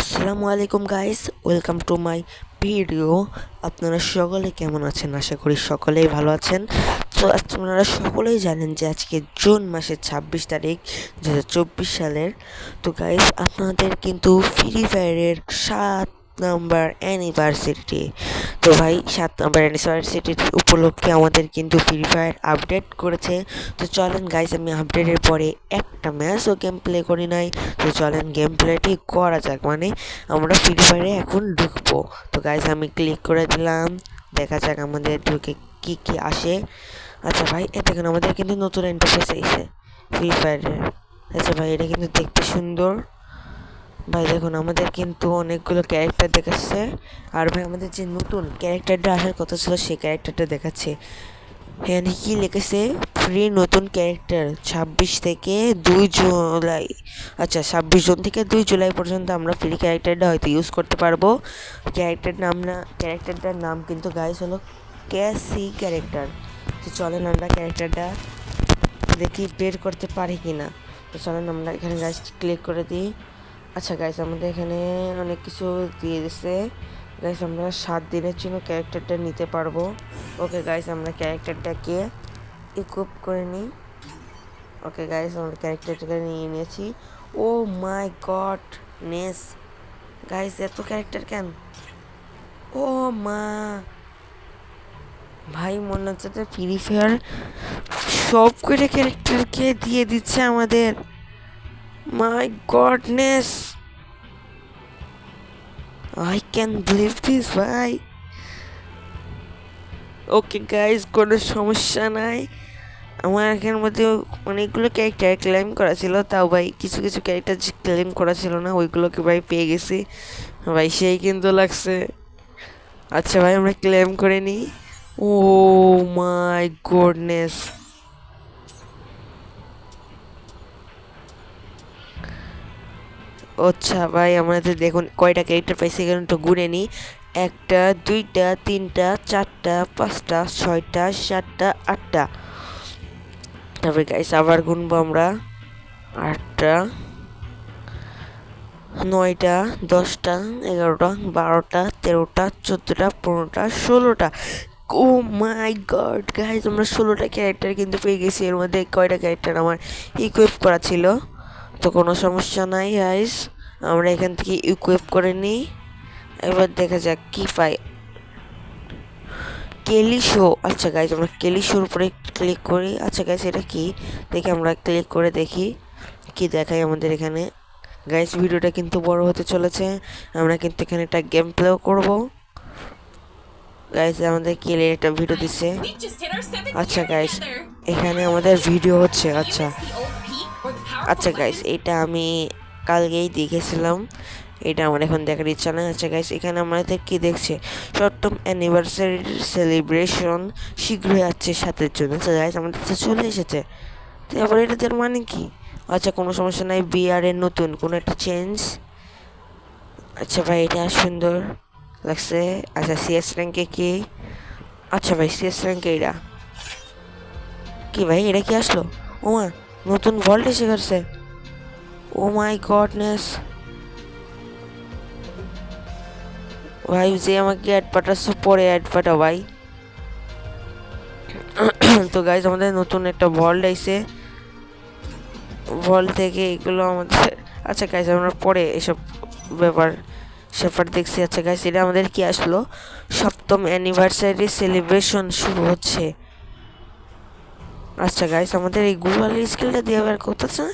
আসসালামু আলাইকুম guys, welcome to my video. আপনারা সকলে কেমন আছেন? আশা করি সকলেই ভালো আছেন। তো আপনারা সকলেই জানেন যে আজকে জুন মাসের 26 তারিখ 2024 সালের। তো গাইস, আপনাদের কিন্তু ফ্রি ফায়ারের 7 নম্বর অ্যানিভার্সারি। তো ভাই, 7 নম্বর অ্যানিভার্সারি উপলক্ষে আমাদের কিন্তু ফ্রি ফায়ার আপডেট করেছে। তো চলেন গাইস, আমি আপডেটের পরে একটা ম্যাচও গেম প্লে করি নাই। তো চলেন গেম প্লেটি করা যাক, মানে আমরা ফ্রি ফায়ারে এখন ঢুকবো। তো গাইস, আমি ক্লিক করে দিলাম, দেখা যাক আমাদের ঢুকে কি কি আসে। আচ্ছা ভাই, এ দেখুন আমাদের কিন্তু নতুন ইন্টারফেস এসেছে ফ্রি ফায়ারের। আচ্ছা ভাই, এটা কিন্তু দেখতে সুন্দর। ভাই দেখুন, আমাদের কিন্তু অনেকগুলো ক্যারেক্টার দেখাচ্ছে। আর ভাই, আমাদের যে নতুন ক্যারেক্টারটা আসার কথা ছিল সেই ক্যারেক্টারটা দেখাচ্ছে। এখানে কি লিখেছে? ফ্রি নতুন ক্যারেক্টার 26 থেকে 2 জুলাই। আচ্ছা, 26 জুন থেকে 2 জুলাই পর্যন্ত আমরা ফ্রি ক্যারেক্টারটা হয়তো ইউজ করতে পারবো। ক্যারেক্টারটার নাম কিন্তু গাইস হলো ক্যাসি ক্যারেক্টার। তো চলেন আমরা ক্যারেক্টারটা দেখি বের করতে পারি কি না। তো চলেন আমরা এখানে গাইস ক্লিক করে দিই। আচ্ছা গাইস, আমাদের এখানে অনেক কিছু দিয়ে দিছে। গাইস, আমরা 7 দিনের জন্য ক্যারেক্টারটা নিতে পারবো। ওকে গাইস, আমরা ক্যারেক্টারটাকে ইকুইপ করে নিই। ওকে গাইস, আমরা ক্যারেক্টারটাকে নিয়ে নিয়েছি। ও মাই গড নেস, গাইস এত ক্যারেক্টার কেন? ও মা, ভাই মনে হচ্ছে যে ফ্রি ফায়ার সব করে ক্যারেক্টারকে দিয়ে দিচ্ছে আমাদের। My goodness, I can believe this ভাই। ওকে গাইস, কোনো সমস্যা নাই। আমার এখানের মধ্যে অনেকগুলো ক্যারেক্টার ক্লেম করা ছিল, তাও ভাই কিছু কিছু ক্যারেক্টার যে ক্লেম করা ছিল না ওইগুলোকে ভাই পেয়ে গেছি। ভাই সেই কিন্তু লাগছে। আচ্ছা ভাই, আমরা ক্লেম করে নিই। ও মাই গডনেস, আচ্ছা ভাই, আমাদের দেখুন কয়টা ক্যারেক্টার পাইছি, এখানে একটু গুনে নিই। 1, 2, 3, 4, 5, 6, 7, 8টা। তারপরে গাইস আবার গুনবো আমরা। 8টা, 9টা, 10টা, 11টা, 12টা, 13টা, 14টা, 15টা, 16টা। ও মাই গড গাইস, আমরা 16টা ক্যারেক্টার কিন্তু পেয়ে গেছি। এর মধ্যে কয়টা ক্যারেক্টার আমার ইকুইপ করা ছিল। তো কোনো সমস্যা নাই গাইস, আমরা এখান থেকে ইকুইপ করে নিই। এবার দেখা যাক কি পাই। কেলি শো, আচ্ছা গাইস, আমরা কেলি শোর উপরে ক্লিক করি। আচ্ছা গাইস, এটা কি দেখি, আমরা ক্লিক করে দেখি কি দেখায় আমাদের এখানে। গাইস, ভিডিওটা কিন্তু বড় হতে চলেছে, আমরা কিন্তু এখানে একটা গেম প্লেও করবো। গাইস, আমাদের কেলের একটা ভিডিও দিচ্ছে। আচ্ছা গাইস, এখানে আমাদের ভিডিও হচ্ছে। আচ্ছা আচ্ছা গাইস, এটা আমি কালকেই দেখেছিলাম, এটা আমার এখন দেখার ইচ্ছা নেই। আচ্ছা গাইস, এখানে আমাদের কি দেখছে? সপ্তম অ্যানিভার্সারি সেলিব্রেশন শীঘ্রই আসছে 7-এর জন্য। আচ্ছা গাইস, আমাদের তো চলে এসেছে। তো আবার এটাদের মানে কি? আচ্ছা, কোনো সমস্যা নাই, বিআরের নতুন কোনো একটা চেঞ্জ। আচ্ছা ভাই, এটা সুন্দর লাগছে। আচ্ছা, সিএস র্যাঙ্কে কি? আচ্ছা ভাই, সিএস র্যাঙ্কে এটা কি ভাই? এটা কি আসলো? ও মা, নতুন ভল্ট এসে গেছে। ও মাই গডনেস ভাই, যে আমাকে অ্যাড পাঠাচ্ছ পরে অ্যাড পাঠাও ভাই। তো গাইজ, আমাদের নতুন একটা ভল্ট আইছে। ভল্ট থেকে এগুলো আমাদের, আচ্ছা গাইজ, আমরা পরে এসব ব্যাপার স্যাপার দেখছি। আচ্ছা গাইজ, এটা আমাদের কি আসলো? সপ্তম অ্যানিভার্সারি সেলিব্রেশন শুরু হচ্ছে। আচ্ছা গাইজ, আমাদের এই গ্লোবালের স্কিলটা দিয়ে আবার করতেছে।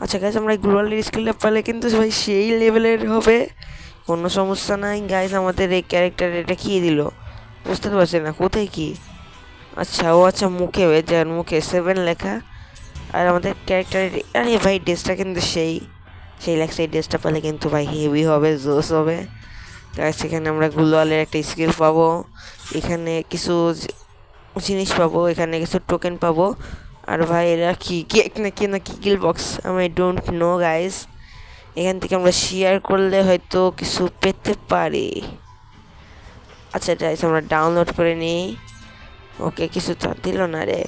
আচ্ছা গাইজ, আমরা এই গ্লোবালের স্কিলটা পেলে কিন্তু ভাই সেই লেভেলের হবে। কোনো সমস্যা নাই গাইজ, আমাদের এই ক্যারেক্টার এটা কি দিল বুঝতে পারছি না, কোথায় কি? আচ্ছা, ও আচ্ছা, মুখে যার মুখে 7 লেখা। আর আমাদের ক্যারেক্টার, আরে ভাই ড্রেসটা কিন্তু সেই সেই লাগছে। এই ড্রেসটা পেলে কিন্তু ভাই হেভি হবে, জোস হবে গাইজ। এখানে আমরা গ্লোবালের একটা স্কিল পাবো, এখানে কিছু জিনিস পাবো, এখানে কিছু টোকেন পাবো। আর ভাই এরা কি কেক নাকি নাকি কিল বক্স, আমি ডোন্ট নো গাইস। এখান থেকে আমরা শেয়ার করলে হয়তো কিছু পেতে পারি। আচ্ছা গাইস, আমরা ডাউনলোড করে নিই। ওকে, কিছু তো দিল না রে।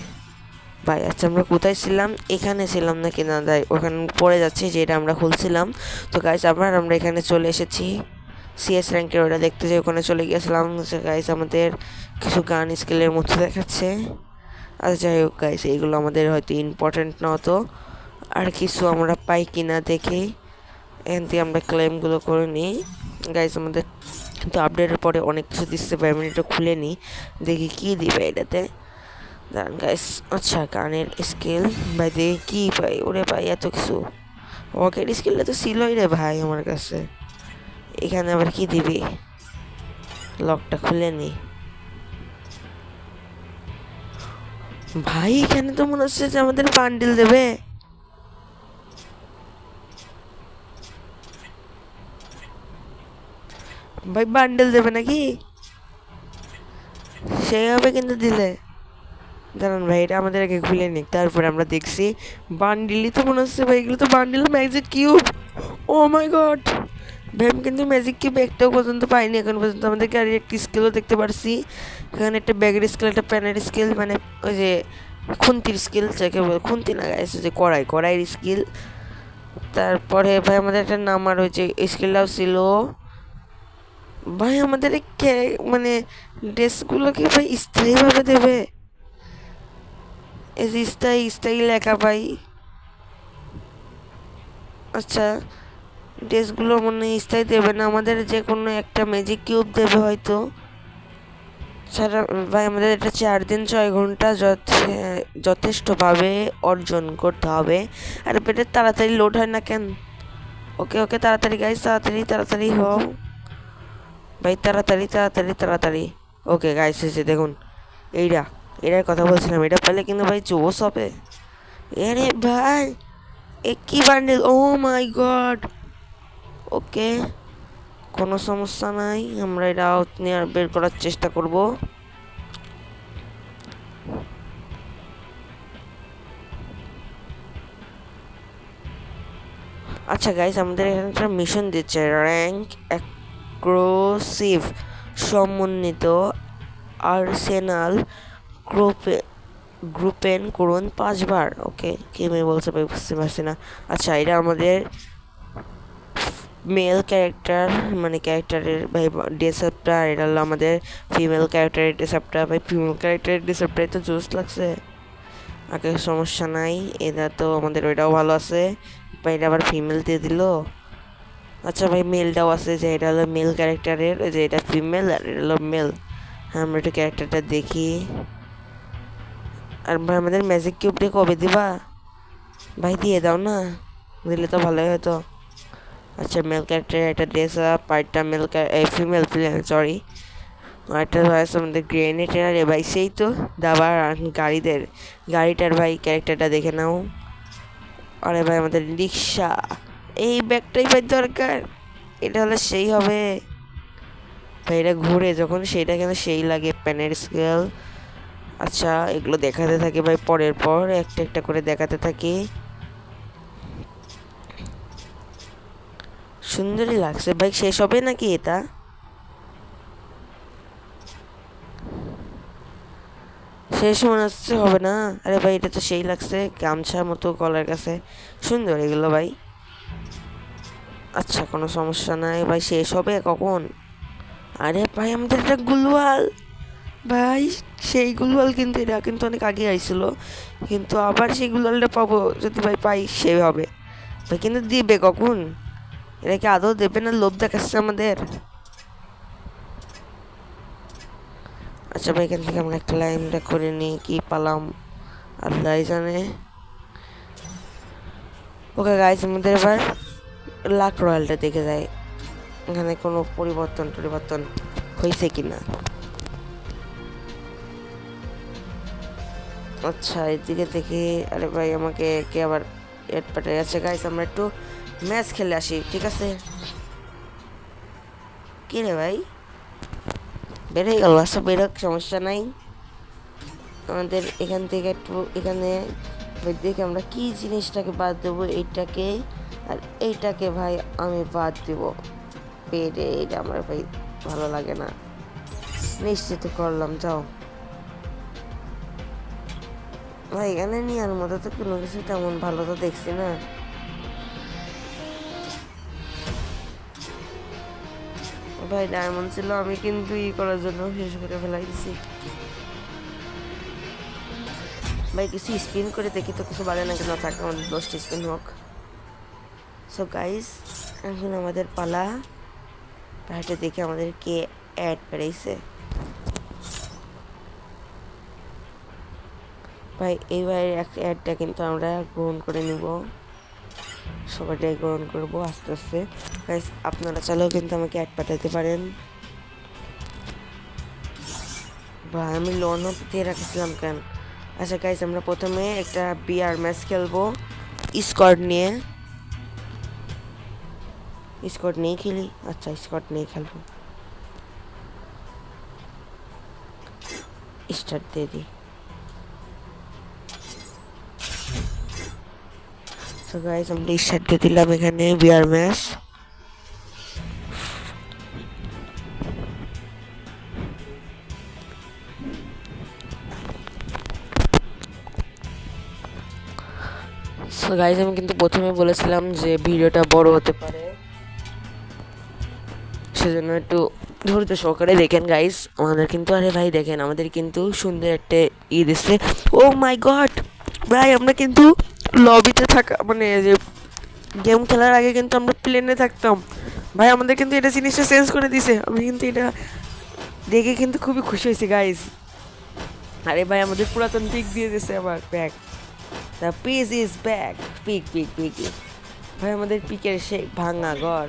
ভাই আচ্ছা আমরা কোথায় ছিলাম? এখানে ছিলাম নাকি না ভাই? ওখানে পড়ে যাচ্ছে যেটা আমরা খুলছিলাম। তো গাইস আমরা এখানে চলে এসেছি। সিএস র্যাঙ্কের ওটা দেখতে যে ওখানে চলে গিয়েছিলাম। গাইস আমাদের কিছু গান স্কিলের মধ্যে দেখাচ্ছে। আচ্ছা যাই হোক গাইস, এইগুলো আমাদের হয়তো ইম্পর্টেন্ট না হতো। আর কিছু আমরা পাই কিনা দেখি। এখান থেকে আমরা ক্লেমগুলো করে নিই। গাইস আমাদের কিন্তু আপডেটের পরে অনেক কিছু দিচ্ছে ভাই, আমি এটা খুলে নিই দেখি কী দিবে এটাতে। দাঁড়ান গাইস, আচ্ছা গানের স্কিল ভাই দেখি কী পাই। ওরে ভাই এত কিছু, ওয়াকের স্কিলটা তো ছিলই রে ভাই আমার কাছে। এখানে আবার কি দিবি? লকটা খুলে নি ভাই। এখানে তো মনে হচ্ছে যে আমাদের বান্ডিল দেবে। ভাই বান্ডেল দেবে নাকি? সেই হবে কিন্তু দিলে। দাঁড়ান ভাই, এটা আমাদের আগে খুলে নিক, তারপরে আমরা দেখছি। বান্ডিলই তো মনে হচ্ছে ভাই, এগুলো তো বান্ডিল ম্যাজিক কিউব। ও মাই গড ভাই, আমি কিন্তু ম্যাজিক কিউব একটাও পর্যন্ত পাইনি এখন পর্যন্ত। আমাদেরকে আর একটি স্কেলও দেখতে পারছি। এখানে একটা ব্যাগের স্কেল, একটা প্যানের স্কেল, মানে ওই যে খুন্তির স্কিল, যাকে বলে খুন্তি না গাইছে, যে কড়াইয়ের স্কিল। তারপরে ভাই আমাদের একটা নামার ওই যে স্কিলটাও ছিল। ভাই আমাদের মানে ড্রেসগুলোকে ভাই স্থায়ীভাবে দেবে? এই যে স্থায়ী লেখা ভাই। আচ্ছা ড্রেসগুলো মনে হয় স্থায়ী দেবে না, আমাদের যে কোনো একটা ম্যাজিক কিউব দেবে হয়তো। সারা ভাই আমাদের এটা 4 দিন 6 ঘন্টা যথেষ্টভাবে অর্জন করতে হবে। আর পেটের তাড়াতাড়ি লোড হয় না কেন? ওকে ওকে তাড়াতাড়ি গাইস, তাড়াতাড়ি হও ভাই, তাড়াতাড়ি। ওকে গাইস এসে দেখুন, এটার কথা বলছিলাম, এটা পেলে কিন্তু ভাই জোস হবে। আরে ভাই এ কি বান্ডেল! ও মাই গড। ওকে কোনো সমস্যা নাই, আমরা এটা নেওয়ার বের করার চেষ্টা করব। আচ্ছা গাইস, আমাদের এখানে একটা মিশন দিচ্ছে, র্যাঙ্ক এক্সক্লুসিভ সমন্বিত আর্সেনাল গ্রুপে গ্রুপেন করুন 5 বার। ওকে কি মেয়ে বলছে ভাই, বুঝতে পারছি না। আচ্ছা এটা আমাদের মেল ক্যারেক্টার, মানে ক্যারেক্টারের ভাই ড্রেসআপটা। এটা হলো আমাদের ফিমেল ক্যারেক্টারের ড্রেসআপটা। ভাই ফিমেল ক্যারেক্টারের ড্রেসআপটাই তো জোস লাগছে। আগে সমস্যা নাই, এটা তো আমাদের ওইটাও ভালো আছে। ভাই এটা আবার ফিমেল দিয়ে দিল। আচ্ছা ভাই মেলটাও আছে, যে এটা হলো মেল ক্যারেক্টারের, যে এটা ফিমেল আর এটা হলো মেল। হ্যাঁ আমরা একটু ক্যারেক্টারটা দেখি। আর ভাই আমাদের ম্যাজিক কিউবটা কবে দিবা? ভাই দিয়ে দাও না, দিলে তো ভালোই হতো। আচ্ছা মেল ক্যারেক্টারের একটা ড্রেস আপ, আরেকটা ফিমেল সরি, আরেকটা হয়েছে আমাদের গ্রেনেডের। আরে ভাই সেই তো দাবার গাড়িটার ভাই ক্যারেক্টারটা দেখে নাও। আরে ভাই আমাদের রিক্সা, এই ব্যাগটাই ভাই দরকার। এটা হলে সেই হবে ভাই, এটা ঘুরে যখন সেইটা কেন সেই লাগে, প্যানের স্কেল। আচ্ছা এগুলো দেখাতে থাকে ভাই, পরের পর একটা একটা করে দেখাতে থাকি। সুন্দরই লাগছে ভাই, শেষ হবে নাকি এটা? শেষ মনে হচ্ছে হবে না। আরে ভাই এটা তো সেই লাগছে, গামছা মতো গলার কাছে, সুন্দর এগুলো ভাই। আচ্ছা কোনো সমস্যা নাই ভাই, শেষ হবে কখন? আরে ভাই আমাদের একটা গুলওয়াল ভাই, সেই গুলওয়াল কিন্তু এটা কিন্তু অনেক আগে আইছিল, কিন্তু আবার সেই গুলওয়ালটা পাবো যদি ভাই পাই সে হবে ভাই। কিন্তু দিবে কখন? এটা কি আদৌ দেবে না লোভ দেখাচ্ছে আমাদের? আচ্ছা ভাই এখান থেকে আমরা ক্লাইমটা করে নিই, কি পালাম আল্লাহ জানে। ওকে গাইস আমাদের এবার লাক রয়্যালটা দেখে যায়, এখানে কোনো পরিবর্তন হয়েছে কিনা। আচ্ছা এদিকে দেখি। আরে ভাই আমাকে কে আবার এড পাঠাই। আচ্ছা গাইস আমরা একটু ম্যাচ খেলে আসি, ঠিক আছে? কি রে ভাই বেড়ে গেল? আচ্ছা বেরোক, সমস্যা নাই। আমাদের এখান থেকে একটু এখানে দেখে আমরা কি জিনিসটাকে বাদ দেবো, এইটাকে আর এইটাকে ভাই আমি বাদ দেবো। পেটে এটা আমার ভাই ভালো লাগে না, নিশ্চিত করলাম। যাও ভাই এখানে নেওয়ার মতো তো কোনো কিছু তেমন ভালো তো দেখছি না। ভাই ডায়মন্ড ছিল, আমি কিন্তু করার জন্য শেষ করে ফেলাই দিছি। ভাই কিছু স্পিন করে দেখি তো কিছু বাড়ে না কেন, থাকে আমাদের 10টি স্পিন হোক। সো গাইস, এখন আমাদের পালা। পাহাড়টা দেখে আমাদের কে অ্যাড বেড়াইছে। ভাই এইবার অ্যাডটা কিন্তু আমরা গ্রহণ করে নিব, সবাইটাই গ্রহণ করবো আস্তে আস্তে। গাইস আপনারা চাইলেও কিন্তু আমাকে অ্যাড পাঠাতে পারেন। বা আমি লোন দিয়ে রাখছিলাম কেন? আচ্ছা গাইস, আমরা প্রথমে একটা বিআর ম্যাচ খেলবো স্কোয়াড নিয়ে। স্কোয়াড নিয়ে খেলি, আচ্ছা স্কোয়াড নিয়ে খেলবো। স্টার্ট দিয়ে দিই। সো গাইস আমরা স্টার্ট দিয়ে দিলাম এখানে বিআর ম্যাচ। সো গাইস আমি কিন্তু প্রথমে বলেছিলাম যে ভিডিওটা বড় হতে পারে, সেজন্য একটু ধৈর্য সহকারে দেখেন গাইস আমাদের কিন্তু। আরে ভাই দেখেন আমাদের কিন্তু সুন্দর একটা দিচ্ছে। ও মাই গড ভাই, আমরা কিন্তু লবিতে থাকা মানে যে গেম খেলার আগে কিন্তু আমরা প্লেনে থাকতাম। ভাই আমাদের কিন্তু এটা জিনিসটা চেঞ্জ করে দিছে, আমি কিন্তু এটা দেখে কিন্তু খুবই খুশি হয়েছি গাইস। আরে ভাই আমাদের পুরাতন পিক দিয়ে দিছে আবার back, the piece is back. Pick pick pick ভাই আমাদের পিকের সেই ভাঙা ঘর।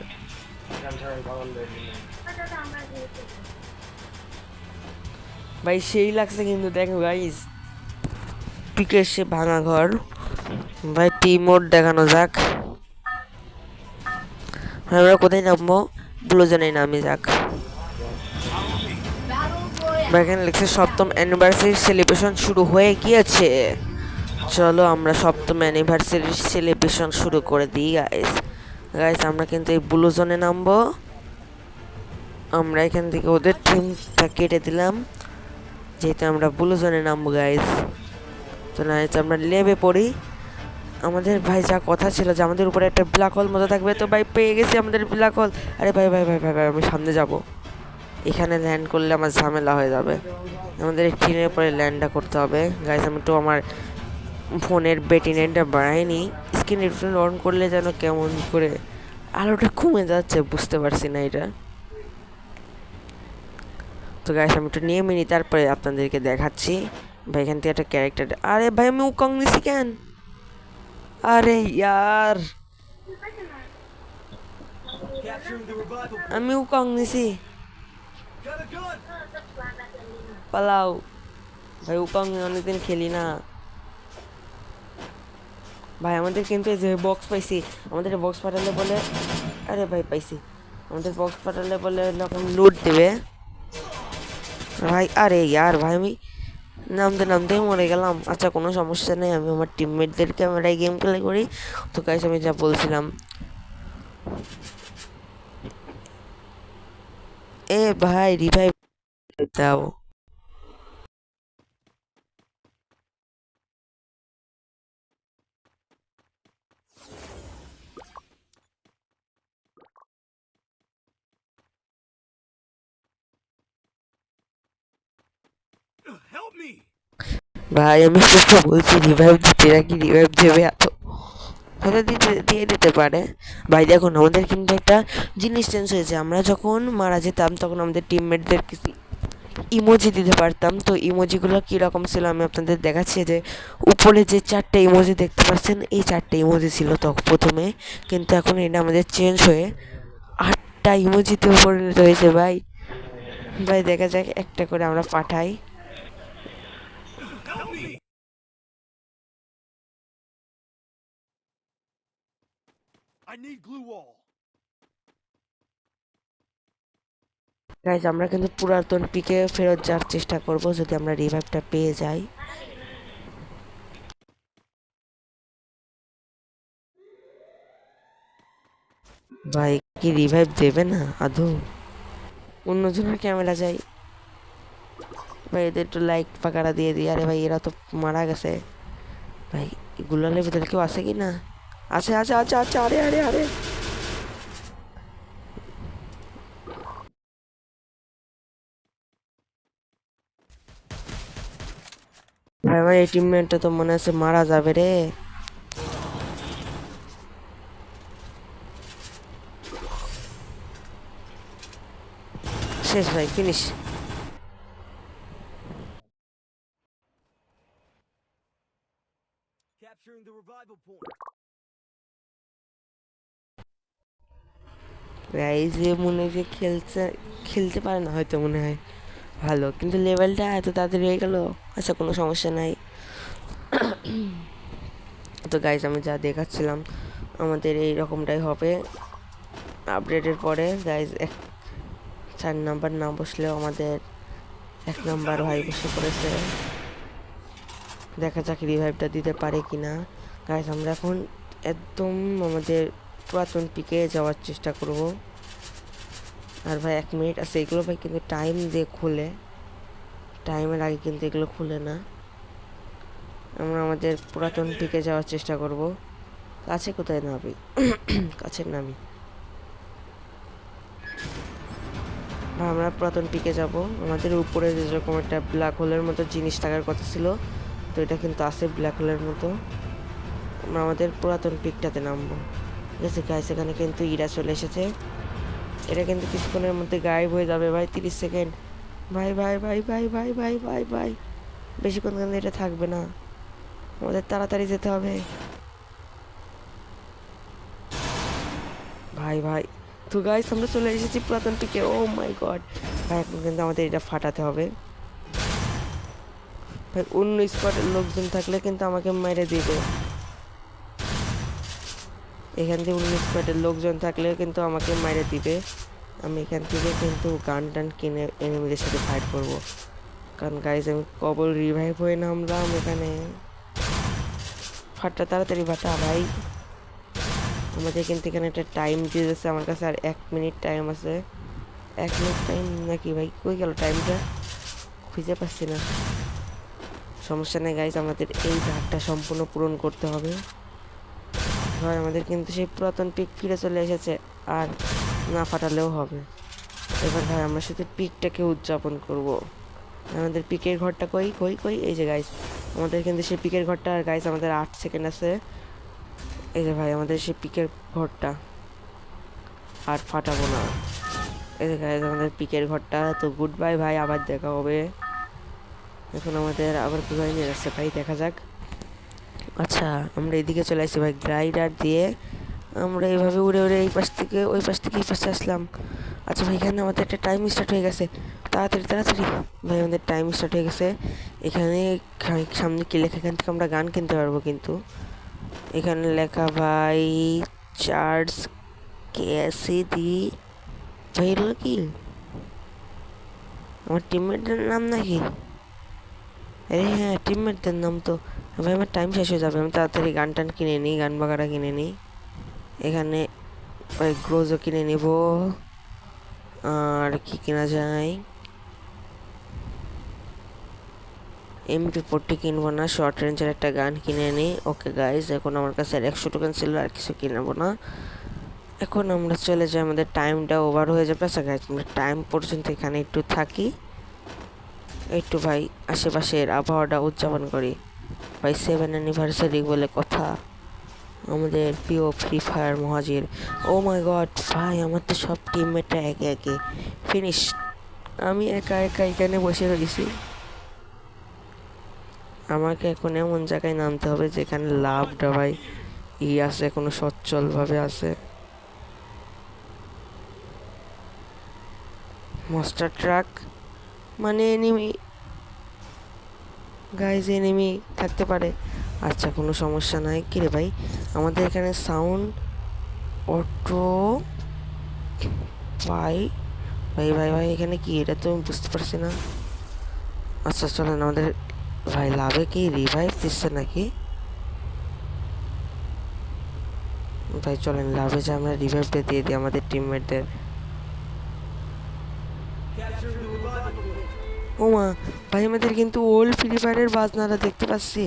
ভাই সেই লাগছে কিন্তু, দেখো গাইস পিকের সে ভাঙা ঘর। ভাই টিম মোড দেখানো যাক। আমরা কোথায় নামবো? ব্লুজনে নামে যাক। এখানে লিখছে সপ্তম অ্যানিভার্সারি সেলিব্রেশন শুরু হয়ে গিয়েছে। চলো আমরা সপ্তম অ্যানিভার্সারি সেলিব্রেশন শুরু করে দিই গাইস। গাইস আমরা কিন্তু এই ব্লু জোনে নামবো। আমরা এখান থেকে ওদের টিমটা কেটে দিলাম, যেহেতু আমরা ব্লু জোনে নামবো গাইস। তো গাইস আমরা লেবে পড়ি। আমাদের ভাই যা কথা ছিল যে আমাদের উপরে একটা ব্ল্যাক হোল মতো থাকবে, তো ভাই পেয়ে গেছি আমাদের ব্ল্যাক হোল। আরে ভাই ভাই ভাই ভাই ভাই আমি সামনে যাব, এখানে ল্যান্ড করলে আমার ঝামেলা হয়ে যাবে। আমাদের এই ট্রেনের পরে ল্যান্ডটা করতে হবে গাইস। আমি তো আমার ফোনের ব্যাটারি নেটটা বাড়াইনি, স্ক্রিন রিফ্রেশ অন করলে যেন কেমন করে আলোটা কমে যাচ্ছে, বুঝতে পারছি না এটা। তো গাইস আমি একটু নিয়ে নিই, তারপরে আপনাদেরকে দেখাচ্ছি। ভাই এখান থেকে একটা ক্যারেক্টার, আরে ভাই আমি উকং নিছি কেন? আরে ইয়ার আমি উকং নিছি, পালাও। ভাই উকং অনেকদিন খেলি না ভাই। আমাদের কিন্তু এই যে বক্স পাইছি, আমাদের বক্স পাঠালে বলে, আরে ভাই পাইছি, আমাদের বক্স পাঠালে বলে এরকম লুট দেবে ভাই। আরে ইয়ার ভাই আমি নামতে নামতেই মরে গেলাম। আচ্ছা কোনো সমস্যা নেই, আমি আমার টিমমেটদের ক্যামেরায় গেম প্লে করি। তো গাইস আমি যা বলছিলাম, এ ভাই রিভাইভ দাও। ভাই আমি তো বলছি রিভাইভ দিতে, নাকি রিভাইভ দেবে এত, হয়তো দিয়ে দিতে পারে। ভাই দেখুন আমাদের কিন্তু একটা জিনিস চেঞ্জ হয়েছে, আমরা যখন মারা যেতাম তখন আমাদের টিমমেটদের কিছু ইমোজি দিতে পারতাম। তো ইমোজিগুলো কীরকম ছিল আমি আপনাদের দেখাচ্ছি। যে উপরে যে 4টে ইমোজি দেখতে পাচ্ছেন, এই 4টে ইমোজি ছিল তো প্রথমে, কিন্তু এখন এটা আমাদের চেঞ্জ হয়ে 8টা ইমোজিতে পরিণত হয়েছে ভাই। ভাই দেখা যাক একটা করে আমরা পাঠাই। গাইজ আমরা কিন্তু পুরাতন পিকে ফেরত যাওয়ার চেষ্টা করব যদি আমরা রিভাইভটা পেয়ে যাই। ভাই কি রিভাইভ দেবে না আদৌ? অন্যজনের ক্যামেরা যাই ভাই, এদের একটু লাইক পাকারা দিয়ে দিই। আরে ভাই এরা তো মারা গেছে, ভাই গুলালের ভিতরে কেউ আছে কি না? আছে আছে আছে আছে, আরে আরে আরে ভাই আমার এই টিমমেটটা তো মনে আছে মারা যাবে রে। শেষ ভাই, ফিনিশ। এই যে মনে যে খেলতে পারে না হয়তো, মনে হয় ভালো, কিন্তু লেভেলটা এত তাড়াতাড়ি হয়ে গেল। আচ্ছা কোনো সমস্যা নাই। তো গাইজ আমি যা দেখাচ্ছিলাম আমাদের এই রকমটাই হবে আপডেটের পরে। গাইজ 4 নাম্বার না বসলেও আমাদের 1 নাম্বার ভাই বসে পড়েছে। দেখা যাক রিভাইভটা দিতে পারে কিনা। গাইজ আমরা এখন একদম আমাদের পুরাতন পিকে যাওয়ার চেষ্টা করব। আর ভাই 1 মিনিট আছে, এগুলো ভাই কিন্তু টাইম দিয়ে খুলে, টাইমের আগে কিন্তু এগুলো খুলে না। আমরা আমাদের পুরাতন পিকে যাওয়ার চেষ্টা করব। কাছে কোথায় নামি? কাছের নামি। আমরা পুরাতন পিকে যাব। আমাদের উপরে যেরকম একটা ব্ল্যাক হোলের মতো জিনিস থাকার কথা ছিল, তো এটা কিন্তু আছে ব্ল্যাক হোলের মতো। আমরা আমাদের পুরাতন পিকটাতে নামবো। ঠিক আছে গাইস, এখানে কিন্তু ইরা চলে এসেছে। এটা কিন্তু কিছুক্ষণের মধ্যে গায়েব হয়ে যাবে ভাই, 30 সেকেন্ড। ভাই ভাই ভাই ভাই ভাই ভাই ভাই ভাই বেশিক্ষণ কিন্তু এটা থাকবে না, আমাদের তাড়াতাড়ি যেতে হবে ভাই ভাই। তো গাইস আমরা চলে এসেছি পুরাতন পিকে। ও মাই গড ভাই, এখন কিন্তু আমাদের এটা ফাটাতে হবে ভাই। অন্য স্পটের লোকজন থাকলে কিন্তু আমাকে মেরে দিবে। এখান থেকে অন্য স্পটের লোকজন থাকলে কিন্তু আমাকে মেরে দিবে। আমি এখান থেকে কিন্তু গান টান কিনে এনিমিদের সাথে ফাইট করব। কারণ গাইজ আমি কবল রিভাইভ হয়ে নামলাম এখানে। ফাটা তাড়াতাড়ি ফাটা ভাই। আমাদের কিন্তু এখানে একটা টাইম দিয়ে যাচ্ছে আমার কাছে, আর 1 মিনিট টাইম আছে। 1 মিনিট টাইম নাকি ভাই, কই গেল টাইমটা? খুঁজে পাচ্ছি না। সমস্যা নেই গাইজ, আমাদের এই ধারটা সম্পূর্ণ পূরণ করতে হবে ভাই। আমাদের কিন্তু সেই পুরাতন পিক ফিরে চলে এসেছে, আর না ফাটালেও হবে। এবার ভাই আমরা শুধু পিকটাকে উদযাপন করব। আমাদের পিকের ঘরটা কই কই কই, এই যে গাইজ আমাদের কিন্তু সেই পিকের ঘরটা। আর গাইজ আমাদের 8 সেকেন্ড আছে। এই যে ভাই আমাদের সেই পিকের ঘরটা, আর ফাটাবো না। এই যে গাইজ আমাদের পিকের ঘরটা। তো গুড বাই ভাই, আবার দেখা হবে। এখন আমাদের আবার কোথায় নিয়ে যাচ্ছে ভাই, দেখা যাক। আচ্ছা আমরা এদিকে চলে আসছি ভাই, গ্লাইডার দিয়ে আমরা এইভাবে উড়ে উড়ে এই পাশ থেকে ওই পাশ থেকে এই পাশে আসলাম। আচ্ছা ভাই এখানে আমাদের একটা টাইম স্টার্ট হয়ে গেছে, তাড়াতাড়ি তাড়াতাড়ি ভাই আমাদের টাইম স্টার্ট হয়ে গেছে। এখানে সামনে কি লেখা, এখান থেকে আমরা গান কিনতে পারবো, কিন্তু এখানে লেখা ভাই চার্জ কেসি দি। ভাই এগুলো কি আমার টিমমেটদের নাম নাকি? আরে হ্যাঁ টিমমেটদের নাম তো। ভাই আমার টাইম শেষ হয়ে যাবে, আমি তাড়াতাড়ি গান টান কিনে নিই, গান বাগারা কিনে নিই। এখানে ওই গ্রোজও কিনে নিব। আর কি কেনা যায়? MP40 কিনবো না, শর্ট রেঞ্জের একটা গান কিনে নিই। ওকে গাইজ এখন আমার কাছে আর 100 টোকেন ছিল, আর কিছু কিনবো না। এখন আমরা চলে যাই, আমাদের টাইমটা ওভার হয়ে যাবে। আচ্ছা গাইজ আমরা টাইম পর্যন্ত এখানে একটু থাকি, একটু ভাই আশেপাশের আবহাওয়াটা উদযাপন করি ভাই। 7 অ্যানিভার্সারি বলে কথা, আমাদের প্রিয় ফ্রি ফায়ার মহাজির। ও মাই গড ভাই, আমার তো সব টিমমেটরা একে একে ফিনিশ, আমি একা একা এখানে বসে রয়েছি। আমাকে এখন এমন জায়গায় নামতে হবে যেখানে লাভটা ভাই আছে, কোনো সচ্ছলভাবে আছে। মাস্টার ট্রাক মানে এনিমি, গাইজ এনিমি থাকতে পারে। আচ্ছা কোনো সমস্যা নাই। কিরে ভাই আমাদের এখানে সাউন্ড অটো ভাই ভাই ভাই ভাই এখানে কি, এটা তো আমি বুঝতে পারছি না। আচ্ছা চলেন আমাদের ভাই লাভে কি রিভাইভ দিচ্ছে নাকি? ভাই চলেন লাভে যে আমরা রিভাইভটা দিয়ে দিই আমাদের টিমমেটদের। ও মা ভাই আমাদের কিন্তু ওল্ড ফ্রি ফায়ারের বাজনাটা দেখতে পাচ্ছি।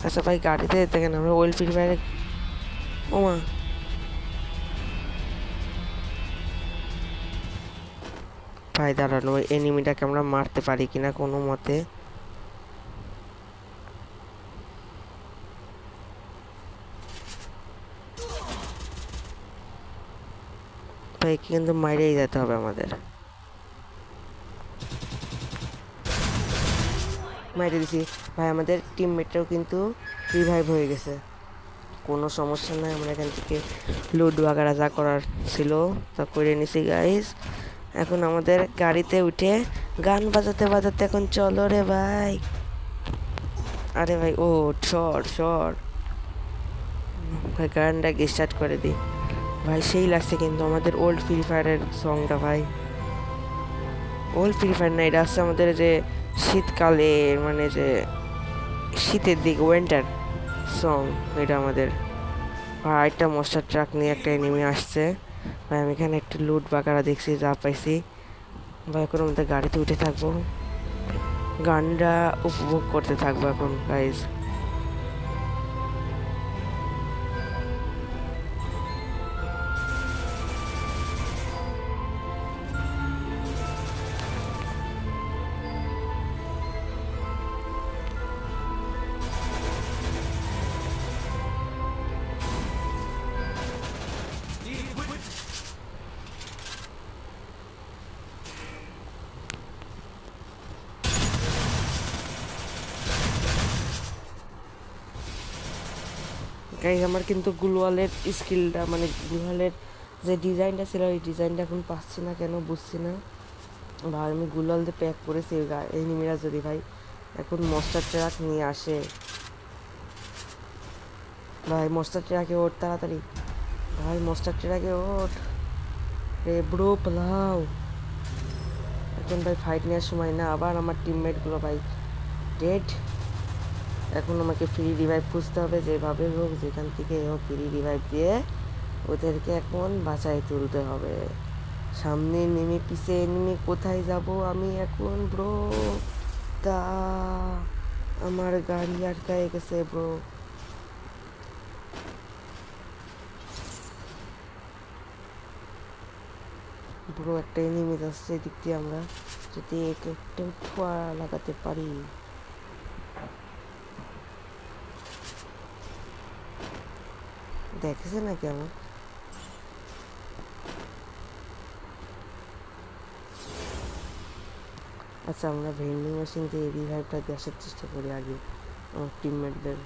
আচ্ছা ভাই গাড়িতে দেখেন আমরা ওয়েল ফ্রি ফায়ারে ওমা ভাই দাঁড়ানো ওই এনিমিটাকে আমরা মারতে পারি কিনা কোনো মতে। ভাই কিন্তু মাইরেই যেতে হবে আমাদের। মাইরে দিছি ভাই, আমাদের টিমমেটরাও কিন্তু রিভাইভ হয়ে গেছে, কোনো সমস্যা নাই। আমরা এখান থেকে লুট বাগারা যা করার ছিল তা করে নিছি গাইস। এখন আমাদের গাড়িতে উঠে গান বাজাতে বাজাতে এখন চলো রে ভাই। আরে ভাই ও শর্ট শর্ট ভাই, গানটাকে স্টার্ট করে দিই ভাই। সেই লাগছে কিন্তু আমাদের ওল্ড ফ্রি ফায়ারের সংটা ভাই। ওল্ড ফ্রি ফায়ার না, এটা আসছে আমাদের যে শীতকালে, মানে যে শীতের দিক উইন্টার সং এটা আমাদের। আর একটা মশার ট্রাক নিয়ে একটা এনিমি আসছে ভাই। আমি এখানে একটু লুট বাগারা দেখছি, যা পাইছি ভাই। এখন আমাদের গাড়িতে উঠে থাকবো, গানটা উপভোগ করতে থাকবো এখন গাইজ। গাইজ আমার কিন্তু গুলওয়ালের স্কিলটা, মানে গুলওয়ালের যে ডিজাইনটা ছিল ওই ডিজাইনটা এখন পাচ্ছি না, কেন বুঝছি না ভাই। আমি গুলওয়াল দিয়ে প্যাক করেছি এনিমিরা যদি ভাই এখন মস্টার ট্রাক নিয়ে আসে ভাই। মস্টার ট্রাকে ওঠ তাড়াতাড়ি ভাই, মস্টার ট্রাকে ওঠ রে ব্রো পালাও। এখন ভাই ফাইট নেওয়ার সময় না, আবার আমার টিমমেটগুলো ভাই ডেড। এখন আমাকে ফ্রি রিভাইভ খুঁজতে হবে, যেভাবে হোক যেখান থেকে হোক ফ্রি রিভাইভ দিয়ে ওদেরকে এখন বাঁচায় তুলতে হবে। সামনে নেমে পিছে নেমে কোথায় যাব আমি এখন ব্রো? তা আমার গাড়ি আটকায় গেছে ব্রো। ব্রো একটা এনিমি আসছে এদিক দিয়ে, আমরা যদি একটু ঠোয়া লাগাতে পারি। দেখেছে নাকি আমার? আচ্ছা আমরা ভেন্ডিং মেশিন দিয়ে রিভাইভটা দেওয়ার চেষ্টা করি আগে আমার টিমমেটদের।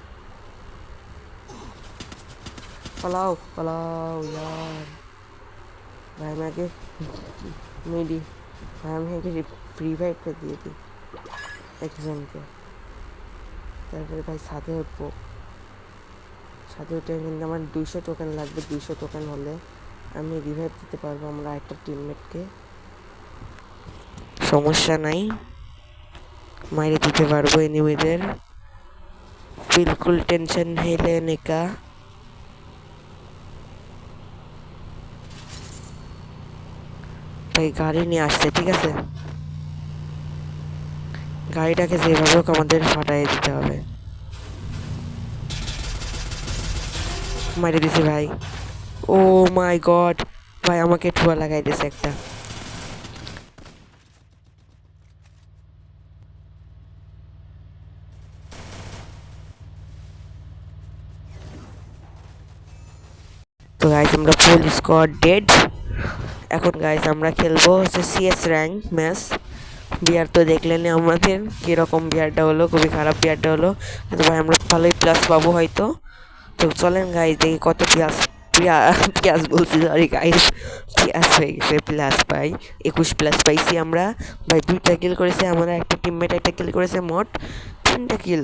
পালাও পালাও ইয়ার ভাই, আমি আগে মেডি ভাই, আমি আগে রিভাইভটা দিয়ে দিই একজনকে, তারপরে ভাই ছাদে উঠবো। ছাদে উঠে কিন্তু আমার 200 টোকেন লাগবে। 200 টোকেন হলে আমি রিভাইভ দিতে পারবো আমরা একটা টিমমেটকে, সমস্যা নাই, মাইরে দিতে পারবো এনিমিদের, বিলকুল টেনশন হেলে নেকা। ভাই গাড়ি নিয়ে আসছে, ঠিক আছে, গাড়িটাকে যেভাবে হোক আমাদের ফাটাই দিতে হবে। মাইরে দিছি ভাই, ও মাই গড ভাই, আমাকে ঠুয়া লাগাই দিয়েছে একটা। তো গাইস আমরা ফুল স্কোয়াড ডেড। এখন গাইস আমরা খেলবো হচ্ছে সিএস র্যাঙ্ক ম্যাচ। বিয়ার তো দেখলেন আমাদের কীরকম বিয়ারটা হলো, খুবই খারাপ বিয়ারটা হলো, কিন্তু ভাই আমরা ভালোই প্লাস পাবো হয়তো। তো চলেন গাইস দেখি কত পেঁয়াজ পেঁয়াজ বলছি, সরি গাইস, পেঁয়াজ হয়ে গেছে প্লাস পাই। 21 প্লাস পাইছি আমরা ভাই। 2টা কিল করেছে আমরা, একটা টিমমেট একটা কিল করেছে, মোট 3টা কিল।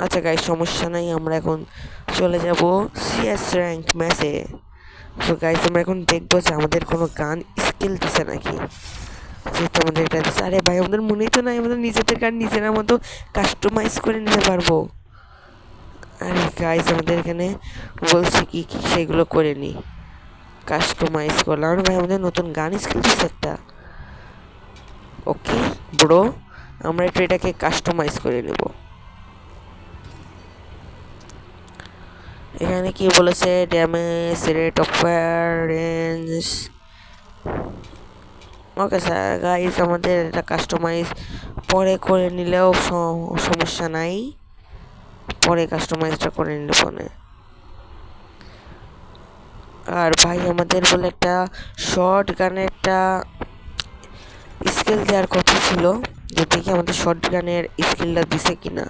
আচ্ছা গাইস সমস্যা নাই, আমরা এখন চলে যাব সিএস র্যাঙ্ক ম্যাচে। তো গাইস আমরা এখন দেখবো যে আমাদের কোনো গান স্কিল দিছে নাকি, যেহেতু আমাদের এটা দিচ্ছে। আরে ভাই আমাদের মনেই তো নাই আমাদের নিজেদের গান নিজেরা মতো কাস্টমাইজ করে নিতে পারবো। আরে গাইস আমাদের এখানে বলছে কি কি সেগুলো করে নি, কাস্টমাইজ করলাম। আর ভাই আমাদের নতুন গান স্কিল দিচ্ছে একটা। ওকে ব্রো, আমরা একটু এটাকে কাস্টমাইজ করে নেব। এখানে কি বলেছে, damage rate of fire range. Okay sir guys, আমাদের এটা কাস্টমাইজ পরে করে নিলেও সমস্যা নাই, পরে কাস্টমাইজটা করে নিলে ফোনে। আর ভাই আমাদের বলে একটা শর্ট গানের একটা স্কিল দেওয়ার কথা ছিল, যে দেখি আমাদের শর্ট গানের স্কিলটা দিছে কিনা।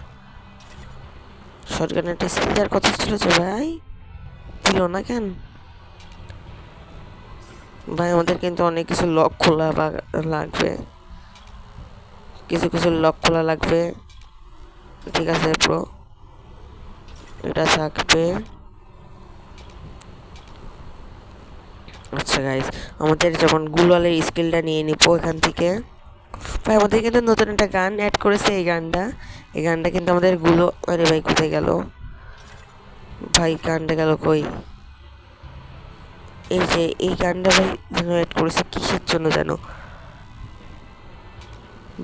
শর্ট গানের একটা স্কিল দেওয়ার কথা ছিল যে ভাই, দিল না কেন ভাই? আমাদের কিন্তু অনেক কিছু লক খোলা লাগবে, কিছু কিছু লক খোলা লাগবে। ঠিক আছে ব্রো, এটা থাকবে। আচ্ছা গাইস, আমাদের যেমন গুলালের স্কিলটা নিয়ে নিব এখান থেকে। ভাই আমাদের কিন্তু নতুন একটা গান অ্যাড করেছে, এই গানটা কিন্তু আমাদের আরে ভাই কোথায় গেল ভাই? গানটা গেল কই? এই যে এই গানটা ভাই যেন অ্যাড করেছে, কিসের জন্য যেন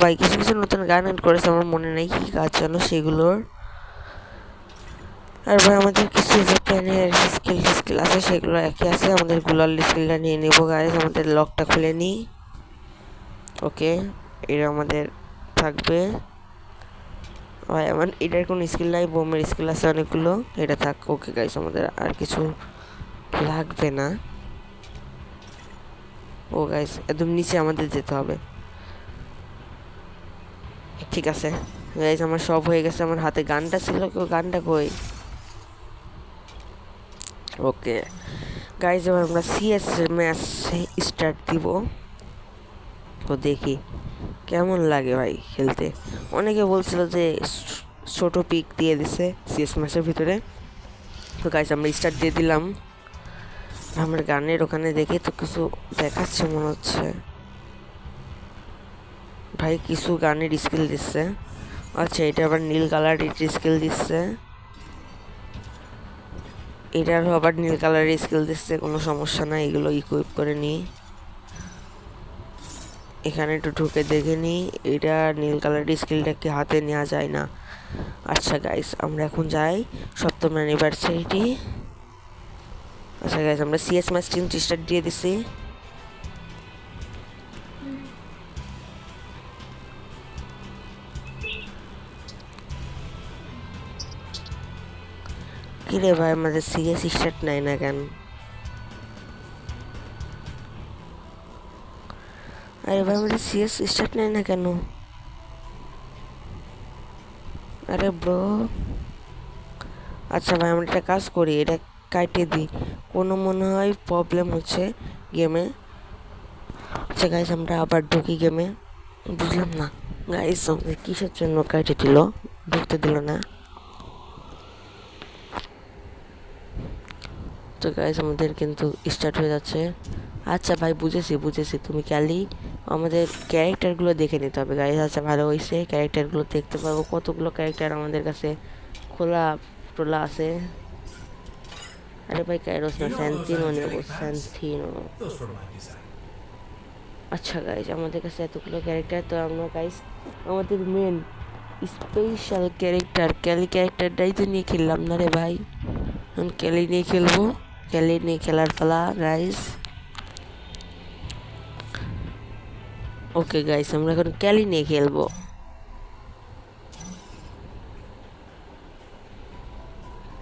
ভাই? কিছু কিছু নতুন গান অ্যাড করেছে, আমার মনে নেই কি কাজ যেন সেগুলোর। আর ভাই আমাদের কিছু যে প্ল্যানের স্কিল আছে সেগুলো একই আছে। আমাদের গুলাল স্কিলটা নিয়ে নেব গাইস, আমাদের লকটা খুলে নিই। ওকে, এটা আমাদের থাকবে ভাই। আমার এটার কোনো স্কিল নাই, বোমের স্কিল আছে অনেকগুলো, এটা থাক। ওকে গাইস, আমাদের আর কিছু লাগবে না। ও গাইস, একদম নিচে আমাদের যেতে হবে। ঠিক আছে গাইস, আমার সব হয়ে গেছে। আমার হাতে গানটা ছিল, কেউ গানটা কই? ওকে গাইজ, এবার আমরা সিএস ম্যাচ স্টার্ট দিব। তো দেখি কেমন লাগে ভাই খেলতে। অনেকে বলছিল যে ছোট পিক দিয়ে দিছে সিএস ম্যাচের ভিতরে। তো গাইজ আমরা স্টার্ট দিয়ে দিলাম। আমার গানের ওখানে দেখে তো কিছু দেখাচ্ছে মনে হচ্ছে ভাই, কিছু গানের স্কিল দিচ্ছে। আচ্ছা, এটা আবার নীল কালার স্কিল দিচ্ছে, এটারও আবার নীল কালারের স্কিল দিচ্ছে। কোনো সমস্যা না, এগুলো ইকুইপ করে নিই। এখানে একটু ঢুকে দেখে নিই, এটা নীল কালারের স্কিলটা কি হাতে নেওয়া যায় না। আচ্ছা গাইস, আমরা এখন যাই সপ্তম অ্যানিভার্সারিটি। আচ্ছা গাইস, আমরা সিএস ম্যাচ টিম স্টার্ট দিয়ে দিছি। কিরে ভাই, আমাদের সিএস স্টার্ট নাই না কেন? আরে ভাই, আমাদের সিএস স্টার্ট নাই না কেন? আরে ব্রো, আচ্ছা ভাই, আমরা একটা কাজ করি, এটা কাটিয়ে দিই। কোনো মনে হয় প্রবলেম হচ্ছে গেমে। আচ্ছা গাইস, আমরা আবার ঢুকি গেমে। বুঝলাম না গাইস, আমাদের কিসের জন্য কাটিয়ে দিল, ঢুকতে দিল না। তো গাইস, আমাদের কিন্তু স্টার্ট হয়ে যাচ্ছে। আচ্ছা ভাই, বুঝেছি, তুমি ক্যালি আমাদের ক্যারেক্টারগুলো দেখে নিতে হবে গাইস। আচ্ছা ভালো হয়েছে, ক্যারেক্টারগুলো দেখতে পাবো। কতগুলো ক্যারেক্টার আমাদের কাছে খোলা টোলা আছে। আরে ভাই, কাইরোস না, স্যান্থিনো নেবো, স্যান্থিনো। আচ্ছা গাইস, আমাদের কাছে এতগুলো ক্যারেক্টার, তো আমরা গাইস আমাদের মেন স্পেশাল ক্যারেক্টার ক্যালি ক্যারেক্টারটাই তো নিয়ে খেললাম না রে ভাই। এখন ক্যালি নিয়ে খেলবো, ক্যালি নিয়ে খেলার পালা গাইস। ওকে গাইস, আমরা এখন ক্যালি নিয়ে খেলবো।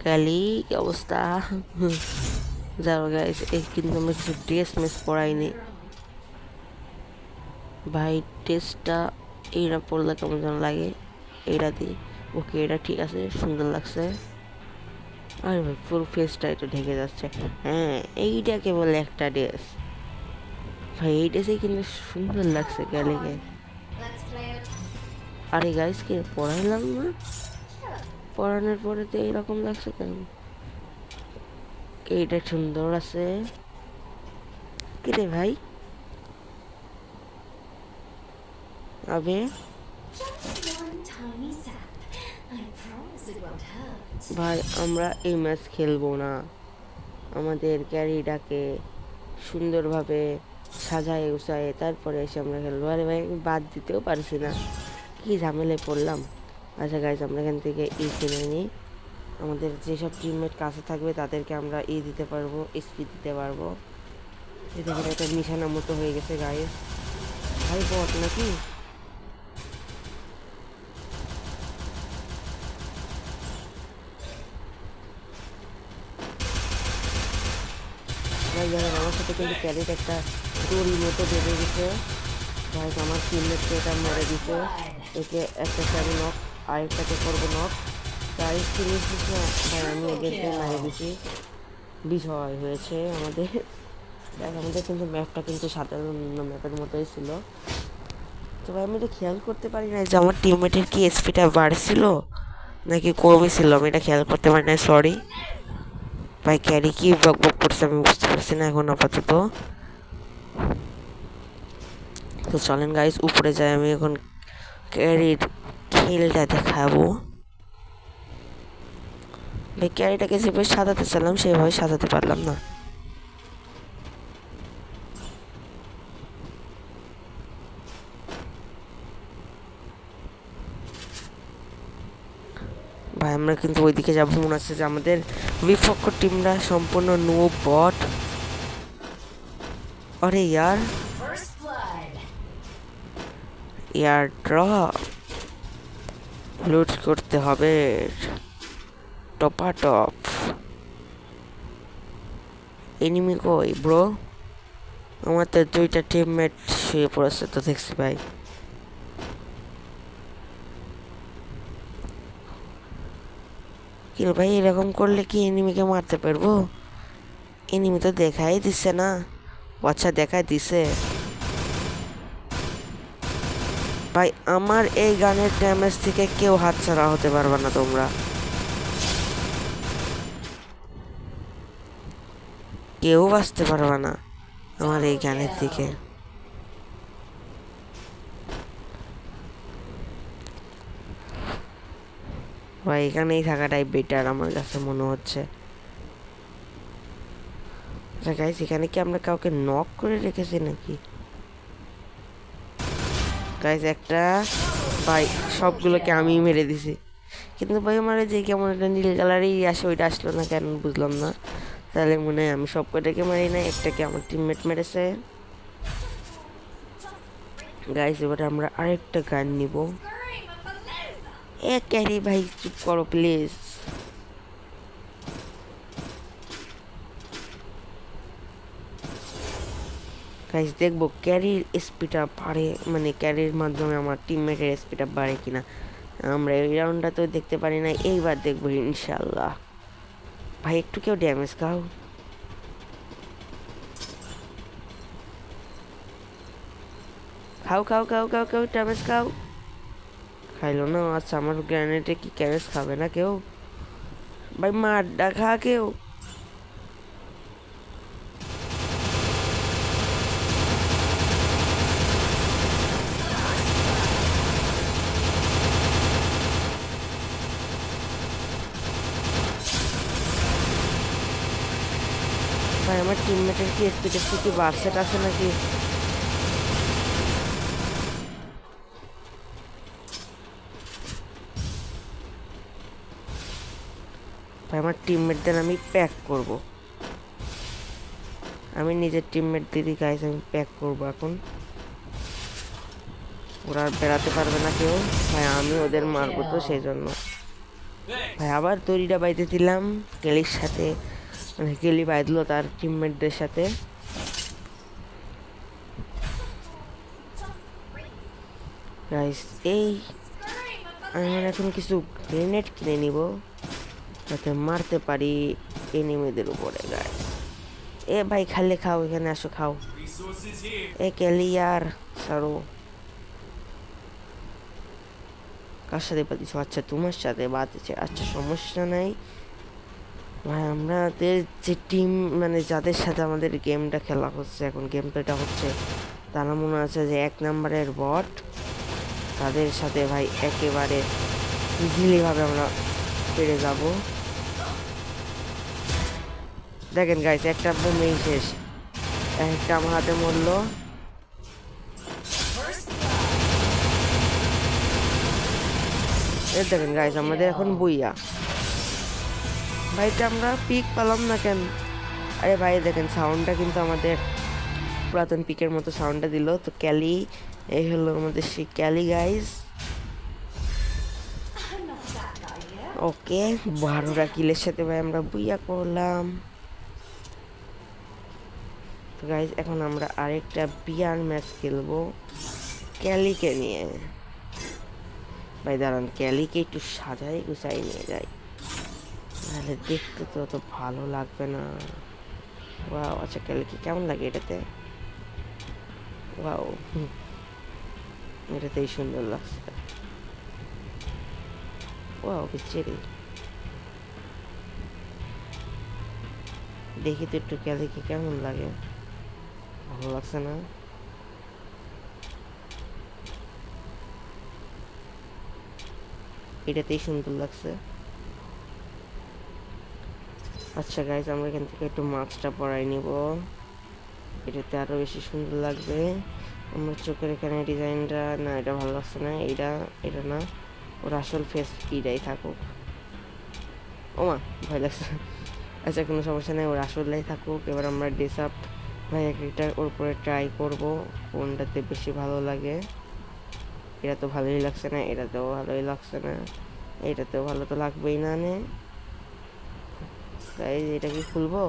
ক্যালি কি অবস্থা? যাও গাইস, এই কিন্তু আমরা কিছু ড্রেস মেস পরাইনি ভাই। ড্রেসটা এইটা পরলে কেমন যেন লাগে, এইটা দিই। ওকে, এটা ঠিক আছে, সুন্দর লাগছে। আরে ভাই, ফুল ফেসটা এটা ঢেকে যাচ্ছে। হ্যাঁ, এইটাকে বলে একটা ড্রেস ভাই। এই ড্রেসে কিন্তু সুন্দর লাগছে ক্যালিকে। আরে গাইস, কি পড়াইলাম না? পড়ানোর পরে তো এইরকম লাগছে কেন? এইটা সুন্দর আছে। কিরে ভাই, আবে ভাই, আমরা এই ম্যাচ খেলবো না। আমাদের ক্যারিটাকে সুন্দরভাবে সাজায় গুছায় তারপরে এসে আমরা খেলবো। আরে ভাই, আমি বাদ দিতেও পারছি না, কি ঝামেলায় পড়লাম। আচ্ছা গাইজ, আমরা এখান থেকে কিনে নিই। আমাদের যেসব টিমমেট কাছে থাকবে তাদেরকে আমরা দিতে পারবো, এসপি দিতে পারবো। এই দেখেন একটা নিশানার মতো হয়ে গেছে গাইস। ভাই বট নাকি? ভাই জানেন আমার সাথে কিন্তু ক্যারেট একটা দড়ি মতো বেঁধে গেছে। ভাই আমার টিমমেটকে এটা মেরে দিছে। একে একটা ক্যারি নক, আরেকটাকে করবো নক। গাইস ফিনিশ দিচ্ছে। ভাই আমি এদেরকে মেরে দিছি। বিষয় হয়েছে আমাদের। দেখ আমাদের কিন্তু ম্যাপটা কিন্তু সাধারণ ম্যাপের মতোই ছিল। তো ভাই আমি তো খেয়াল করতে পারি না যে আমার টিমমেটের কি এসপিটা বাড়ছিল নাকি কমই ছিল, আমি এটা খেয়াল করতে পারি না, সরি ভাই। ক্যারি কি বক বক করছে আমি বুঝতে পারছি না এখন আপাতত। তো চলেন গাইস উপরে যাই, আমি এখন ক্যারির খেলটা দেখাবো। ভাই ক্যারিটাকে যেভাবে সাজাতে চাইলাম সেভাবে সাজাতে পারলাম না। ভাই আমরা কিন্তু ওইদিকে যাবো, মনে হচ্ছে যে আমাদের বিপক্ষ টিমরা সম্পূর্ণ নো বট। আরে ইয়ার ইয়ার ড্রপ লুট করতে হবে টপাটপ। এনিমি কই ব্রো? আমার তো দুইটা টিমমেট শুয়ে পড়েছে তো দেখছি ভাই। কি ভাই এরকম করলে কি এনিমিকে মারতে পারবো? এনিমি তো দেখাই দিচ্ছে না। আচ্ছা দেখাই দিছে। ভাই আমার এই গানের ড্যামেজ থেকে কেউ হাতছাড়া হতে পারবে না তোমরা। কেউ বাঁচতে পারবে না আমার এই গানের দিকে। ভাই এখানেই থাকাটাই বেটার আমার কাছে মনে হচ্ছে। আচ্ছা গাইস এখানে কি আমরা কাউকে নক করে রেখেছি নাকি? গাইস একটা ভাই সবগুলোকে আমি মেরে দিছি, কিন্তু ভাই আমার যে কেমন একটা নীল কালারই আসে ওইটা আসলো না কেন বুঝলাম না। তাহলে মনে হয় আমি সব কটাকে মারি না, একটাকে আমার টিমমেট মেরেছে। গাইস এবারে আমরা আরেকটা গান নিব। এ ক্যারি ভাই চুপ করো প্লিজ। গাইস দেখবো ক্যারির স্পিডটা বাড়ে, মানে ক্যারির মাধ্যমে আমার টিমমেটের স্পিডটা বাড়ে কিনা। আমরা এই রাউন্ডটা তো দেখতে পারি না, এইবার দেখবো ইনশাল্লাহ। ভাই একটু কেউ ড্যামেজ খাও। খাও খাও খাও খাও খাও ড্যামেজ খাও। খাইলো না? আচ্ছা আমার গ্রেনেডে কি ড্যামেজ খাবে না কেউ? ভাই মারডা খা কেউ। ভাই আমার টিমমেটের কি স্পিডের থেকে বার্সেট আছে নাকি? ভাই আমার টিমমেটদের আমি প্যাক করব। আমি নিজের টিমমেট দিদি গাইস আমি প্যাক করব এখন। ওরা আর বেড়াতে পারবে না কেউ। ভাই আমি ওদের মারবো তো সেই জন্য। ভাই আবার দড়িটা বাইতে দিলাম কেলির সাথে, মানে কেলি বাইদলো তার টিমমেটদের সাথে। গাইস এই আমি এখন কিছু গ্রেনেড কিনে নিব যাতে মারতে পারি এনিমিদের উপরে। গাইস এ ভাই খালে খাও, এখানে আসো খাও। এ কেলি আর সারো। কার সাথে পাতিছো? আচ্ছা তোমার সাথে বাতিছে, আচ্ছা সমস্যা নাই। ভাই আমাদের যে টিম, মানে যাদের সাথে আমাদের গেমটা খেলা হচ্ছে এখন, গেম প্লেটা হচ্ছে, তারা মনে আছে যে 1 নাম্বারের বট। তাদের সাথে ভাই একেবারে ইজিলি ভাবে আমরা পেরে যাব। দেখেন গাইস একটা বোমেই শেষ, একটা আমার হাতে মরলো। দেখেন গাইস আমাদের এখন বুইয়া। ভাইটা আমরা পিক পেলাম না কেন? আরে ভাই দেখেন সাউন্ডটা কিন্তু আমাদের পুরাতন পিকের মতো সাউন্ডটা দিল। তো ক্যালি, এই হলো আমাদের সেই ক্যালি গাইজ। ওকে, 12টা কিলের সাথে ভাই আমরা বুইয়া করলাম। তো গাইজ এখন আমরা আরেকটা বিয়ার ম্যাচ খেলবো ক্যালিকে নিয়ে। ভাই দাঁড়ান, ক্যালিকে একটু সাজাই গুছাই নিয়ে যাই, তাহলে দেখতে তো অত ভালো লাগবে না। ওয়াও, আচ্ছা ক্যালিকে কেমন লাগে এটাতে? ওয়াও, এটাতেই সুন্দর লাগছে। ওয়াও বিচ্ছিরি, দেখি তো একটু ক্যালিকে কেমন লাগে। ভালো লাগছে না? এটাতেই সুন্দর লাগছে। আচ্ছা গাইজ, আমরা এখান থেকে একটু মাস্কটা পরাই নিব, এটাতে আরো বেশি সুন্দর লাগবে। আমার চোখের এখানে ডিজাইনটা না, এটা ভালো লাগছে না। এটা না, ওর আসল ফেস এটাই থাকুক। ওমা, ভয় লাগছে। আচ্ছা কোনো সমস্যা নেই, ওর আসলেই থাকুক। এবার আমরা ড্রেস আপ ভাই একটা ওর উপরে ট্রাই করব, কোনটাতে বেশি ভালো লাগে। এটা তো ভালোই লাগছে না, এটাতেও ভালোই লাগছে না, এটাতেও ভালো তো লাগবেই না। তাই এটা কি খুলবো?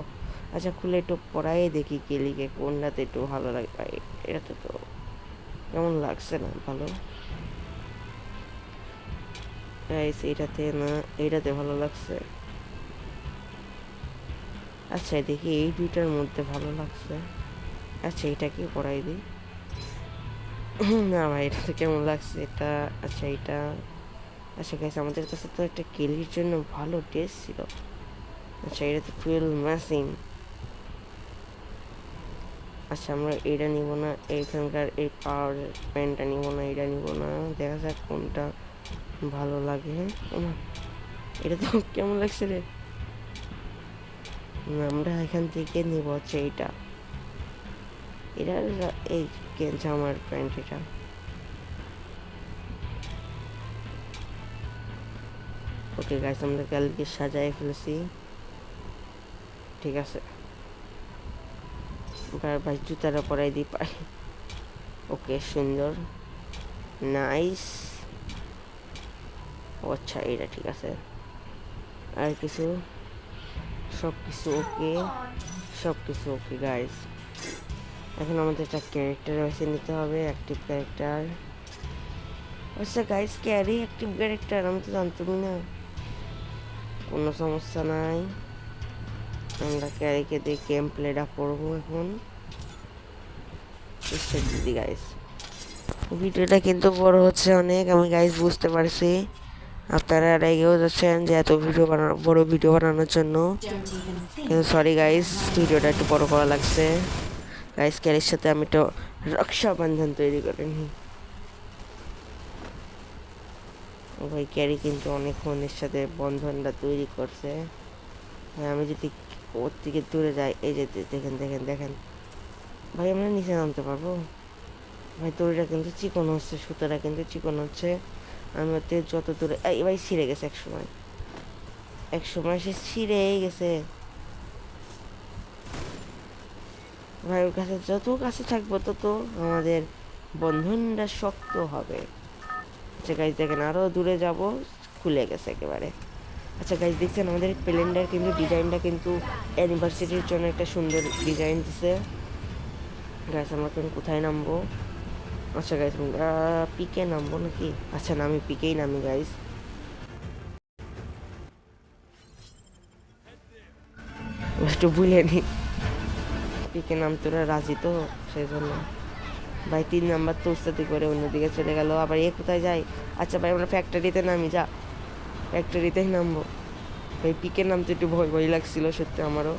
আচ্ছা খুলে একটু পরাই দেখি কেলিকে কোনটাতে একটু ভালো লাগে। এটাতে তো কেমন লাগছে না ভালো। এটাতে না, এইটাতে ভালো লাগছে। আচ্ছা দেখি এই দুইটার মধ্যে ভালো লাগছে। আচ্ছা এটাকে পরাই দিই। না ভাই, এটাতে কেমন লাগছে এটা? আচ্ছা এটা, আচ্ছা গাইস আমাদের কাছে তো একটা কেলির জন্য ভালো ড্রেস ছিল। আচ্ছা এটা তো ফুল ম্যাচিং। আচ্ছা আমরা এটা নিব না, এইখানকার এই পাওয়ার প্যান্টটা নিব না, এটা নিব না। দেখা যাক কোনটা ভালো লাগে। এটা তো কেমন লাগছে রে। আমরা এখান থেকে নিব হচ্ছে এইটা, এটা এই জামার প্যান্ট এটা। ওকে গাইস, আমরা কালকে সাজাই ফেলেছি, ঠিক আছে। এবার ভাই জুতাটা পরাই দিই পাই। ওকে সুন্দর, নাইস। ও আচ্ছা এটা ঠিক আছে। আর কিছু? সব কিছু ওকে, সব কিছু ওকে গাইস। এখন আমাদের একটা ক্যারেক্টার বেছে নিতে হবে, অ্যাক্টিভ ক্যারেক্টার। আচ্ছা গাইস, ক্যারি অ্যাক্টিভ ক্যারেক্টার আমি তো জানতামই না। কোনো সমস্যা নাই, আমরা ক্যারিকে দিয়ে গেম প্লেটা করবো এখন। দিদি গাইস, ভিডিওটা কিন্তু বড় হচ্ছে অনেক, আমি গাইস বুঝতে পারছি। আপনারা রেগেও যাচ্ছেন যে এত বড় ভিডিও বানানোর জন্য, কিন্তু সরি গাইস, ভিডিওটা একটু বড় করা লাগছে। গাইস ক্যারির সাথে আমি তো রক্ষাবন্ধন তৈরি করে নিই। ভাই ক্যারি কিন্তু অনেক মনের সাথে বন্ধনটা তৈরি করছে। ভাই আমি যদি ওর থেকে দূরে যাই, এই যে দেখেন দেখেন দেখেন ভাই, আমরা নিচে নামতে পারবো? ভাই দড়িটা কিন্তু চিকন হচ্ছে, সুতোটা কিন্তু চিকন হচ্ছে। আমি ওতে যত দূরে, এই ভাই ছিঁড়ে গেছে এক সময়, এক সময় সে ছিঁড়েই গেছে। ভাই ওর কাছে যত কাছে থাকবো তত আমাদের বন্ধনটা শক্ত হবে। আচ্ছা গাইজ দেখেন, আরও দূরে যাব, খুলে গেছে একেবারে। আচ্ছা গাইজ দেখছেন আমাদের প্লেনটার কিন্তু ডিজাইনটা কিন্তু অ্যানিভার্সারির জন্য একটা সুন্দর ডিজাইন দিছে। গাইজ আমরা এখন কোথায় নামবো? আচ্ছা গাইজ পিকে নামবো নাকি? আচ্ছা না, আমি পিকেই নামি গাইজ। একটু ভুলে নি, পিকে নাম তোরা রাজি তো, সেই জন্য। ভাই 3 নাম্বার তো উস্তাদি করে অন্যদিকে চলে গেল, আবার এ কোথায় যায়? আচ্ছা ভাই আমরা ফ্যাক্টরিতে নামি, যা ফ্যাক্টরিতেই নামবো। ভাই পিকে নামতে একটু ভয় ভয় লাগছিল সত্যি আমারও।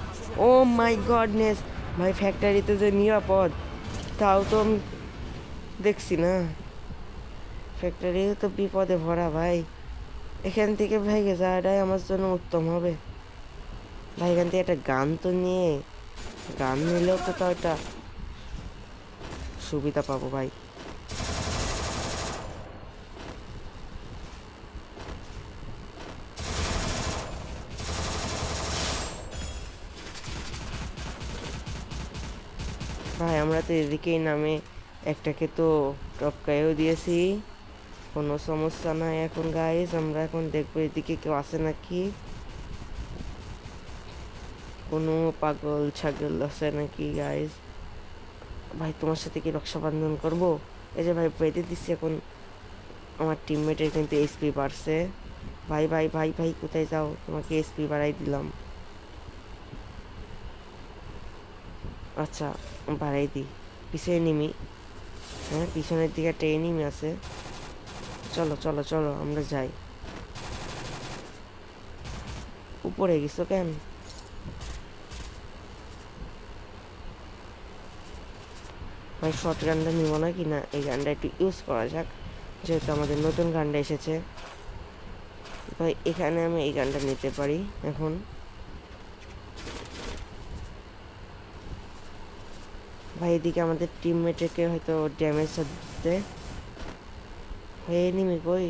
ও মাই গডনেস, ভাই ফ্যাক্টরিতে যে নিরাপদ তাও তো আমি দেখছি না, ফ্যাক্টরি তো বিপদে ভরা ভাই। এখান থেকে ভেগে যাওয়াটাই আমার জন্য উত্তম হবে। ভাই এখান থেকে একটা গান তো নিয়ে, গান নিলেও তো তাও একটা সুবিধা পাবো ভাই। তো এদিকেই নামে, একটাকে তো টপকায়ও দিয়েছি, কোনো সমস্যা নাই। এখন গাইস আমরা এখন দেখবো এদিকে কেউ আসে নাকি, কোনো পাগল ছাগল আছে নাকি গাইস। ভাই তোমার সাথে কি রক্ষাবন্ধন করবো? এই যে ভাই বেঁধে দিচ্ছি। এখন আমার টিমমেটের কিন্তু এসপি বাড়ছে। ভাই ভাই ভাই ভাই কোথায় যাও, তোমাকে এসপি বাড়াই দিলাম। আচ্ছা বাড়াই দিই, পিছনে নিমি। হ্যাঁ পিছনের দিকে একটা এনিমি আছে, চলো চলো চলো আমরা যাই। উপরে গেছো কেন? ভাই শর্ট গানটা নিব না কি না, এই গানটা একটু ইউজ করা যাক, যেহেতু আমাদের নতুন গানটা এসেছে। ভাই এখানে আমি এই গানটা নিতে পারি এখন। ভাই এদিকে আমাদের টিমমেটকে হয়তো ড্যামেজ দিতে। ভাই এনিমি কই?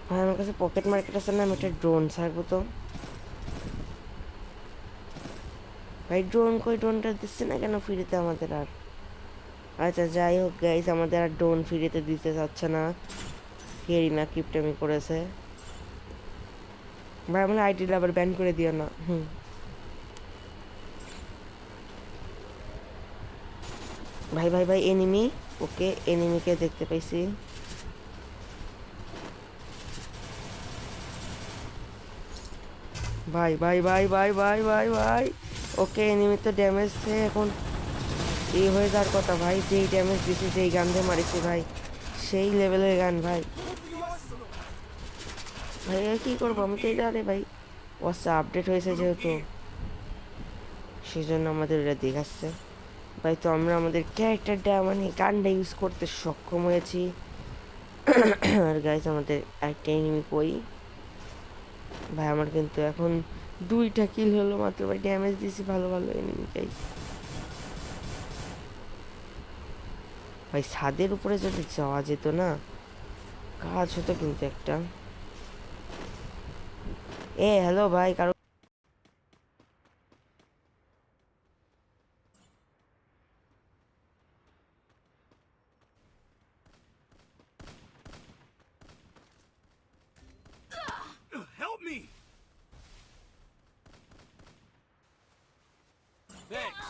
ভাই আমার কাছে পকেট মার্কেট আছে না, আমি একটা ড্রোন ছাড়বো তো। ভাই ড্রোন কই? ড্রোনটা দিচ্ছে না কেন ফ্রিতে আমাদের আর? আচ্ছা যাই হোক গাইস, আমাদের আর ড্রোন ফ্রিতে দিতে চাচ্ছে না, কেরি না কিপটামি করেছে। ভাই আমার আইডি আবার ব্যান করে দিও না। ভাই ভাই ভাই এনিমি, ওকে এনিমিকে দেখতে পাইছি। ভাই ভাই ভাই ভাই ভাই ভাই ভাই ওকে এনিমি তো ড্যামেজ এখন এই হয়ে যাওয়ার কথা ভাই, যেই ড্যামেজ দিছি যেই গান দিয়ে মারিছি ভাই, সেই লেভেলের গান ভাই। ভাই কী করবো আমি তো এটা, আরে ভাই আচ্ছা আপডেট হয়েছে যেহেতু, সেই জন্য আমাদের এটা দেখাচ্ছে। ভাই তো আমরা আমাদের ক্যারেক্টারটা মানে গানটা ইউজ করতে সক্ষম হয়েছি। আর গাইস আমাদের একটা এনিমি কই? ভাই আমার কিন্তু এখন 2টা কিল হলো মাত্র ভাই, ড্যামেজ দিছি ভালো ভালো এনিমিটাই। ভাই ছাদের উপরে যদি যাওয়া যেত না, কাজ হতো কিন্তু একটা। হ্যালো ভাই কারো Help me! Thanks.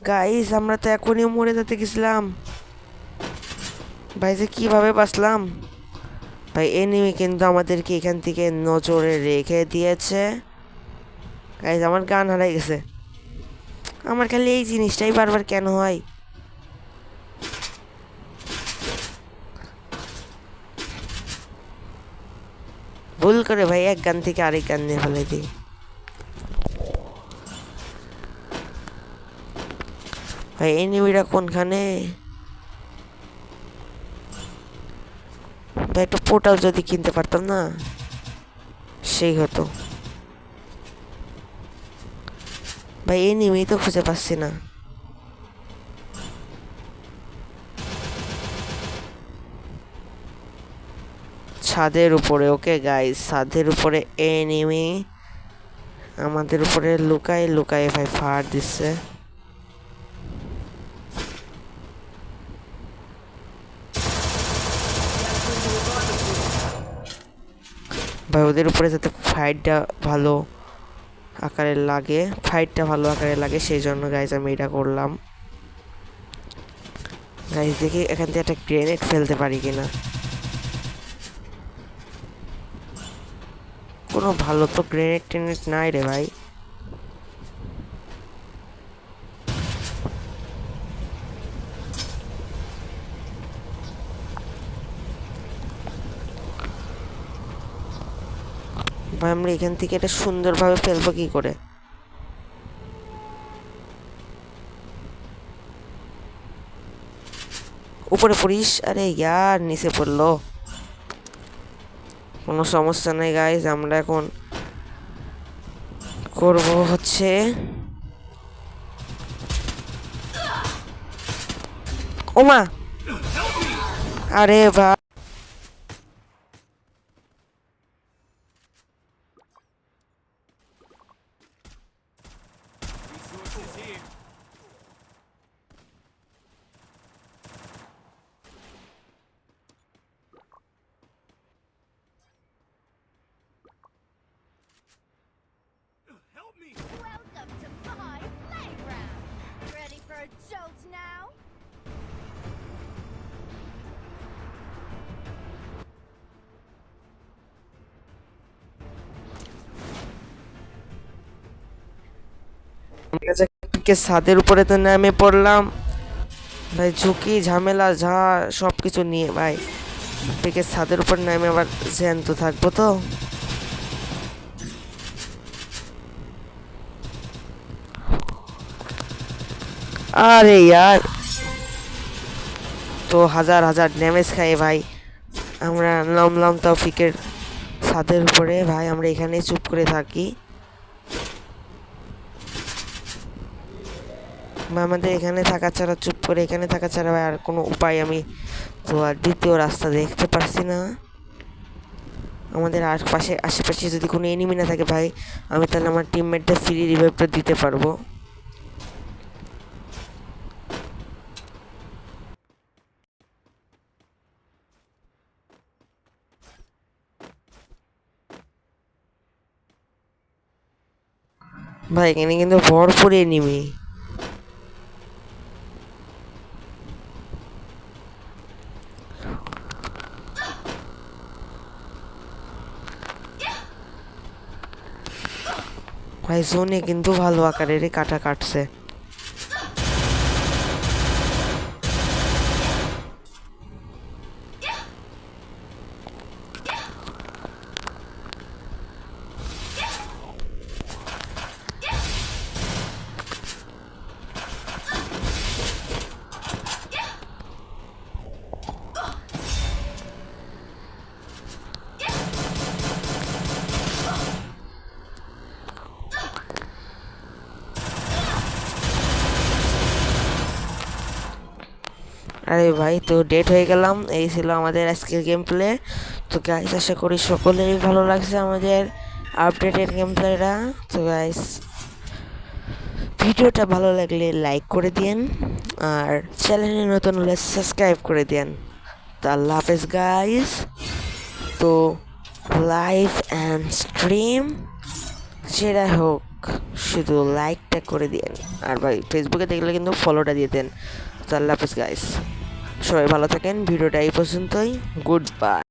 গাইস আমরা তো এখনই মরে যেতে গেছিলাম ভাই, যে কিভাবে বাঁচলাম। ভাই এনিমি কিন্তু আমাদেরকে এখান থেকে নজরে রেখে দিয়েছে। গাইস আমার গান হারাই গেছে, আমার খালি এই জিনিসটাই বারবার কেন হয়। ভুল করে ভাই এক গান থেকে আরেক গান নিয়ে ফেলে দিই। ভাই এনিমিটা কোনখানে? ভাই একটা পোর্টাল যদি কিনতে পারতাম না, সেই হতো। ভাই এনিমি তো খুঁজে পাচ্ছি না। ছাদের উপরে, ওকে গাইস ছাদের উপরে এনিমি আমাদের উপরে লুকায় লুকায় ভাই ফায়ার দিচ্ছে। ভাই ওদের উপরে যাতে ফাইটটা ভালো আকারে লাগে, সেই জন্য গাইজ আমি এটা করলাম। গাইজ দেখি এখান থেকে একটা গ্রেনেড ফেলতে পারি কিনা। কোনো ভালো তো গ্রেনেড টেনেড নাই রে ভাই। ভাই আমরা এখান থেকে এটা সুন্দরভাবে ফেলবো কি করে? উপরে পড়িস, আরে ইয়ার নিচে পড়লো। কোনো সমস্যা নেই গাইজ, আমরা এখন করব হচ্ছে ওমা, Help me! আরে ভাই Resources here. Help me! Welcome to my playground. Ready for a jolt now? কে ছাদের উপরে তো নেমে পড়লাম ভাই, ঝুঁকি ঝামেলা যা সব কিছু নিয়ে ভাই। থেকে ছাদের উপর নেমে আবার জ্যান্ত থাকবো তো। আরে ইয়ার, তো হাজার হাজার ড্যামেজ খাই ভাই। আমরা নামলাম তৌফিকের ছাদের উপরে ভাই, আমরা এখানে চুপ করে থাকি। বা আমাদের এখানে থাকা ছাড়া, চুপ করে এখানে থাকা ছাড়া ভাই আর কোনো উপায় আমি তো আর দ্বিতীয় রাস্তা দেখতে পারছি না। আমাদের আশেপাশে যদি কোনো এনিমি না থাকে ভাই, আমি তাহলে আমার টিমমেটদের ফ্রি রিভাইভটা দিতে পারবো। ভাই এখানে কিন্তু ভরপুর এনিমি। ভাই জোনে কিন্তু ভালো আকারের কাটা কাটছে। আরে ভাই, তো ডেট হয়ে গেলাম। এই ছিল আমাদের আজকের গেম প্লে। তো গাইস, আশা করি সকলেরই ভালো লাগছে আমাদের আপডেটেড গেম প্লেটা। তো গাইস, ভিডিওটা ভালো লাগলে লাইক করে দিন, আর চ্যানেলে নতুন হলে সাবস্ক্রাইব করে দিন। তো আল্লাহ হাফেজ গাইস। তো লাইভ অ্যান্ড স্ট্রিম যেটা হোক, শুধু লাইকটা করে দিন। আর ভাই ফেসবুকে দেখলে কিন্তু ফলোটা দিয়ে দেন। তো আল্লাহ হাফেজ গাইস, সবাই ভালো থাকেন। ভিডিওটা এই পর্যন্তই। Good bye.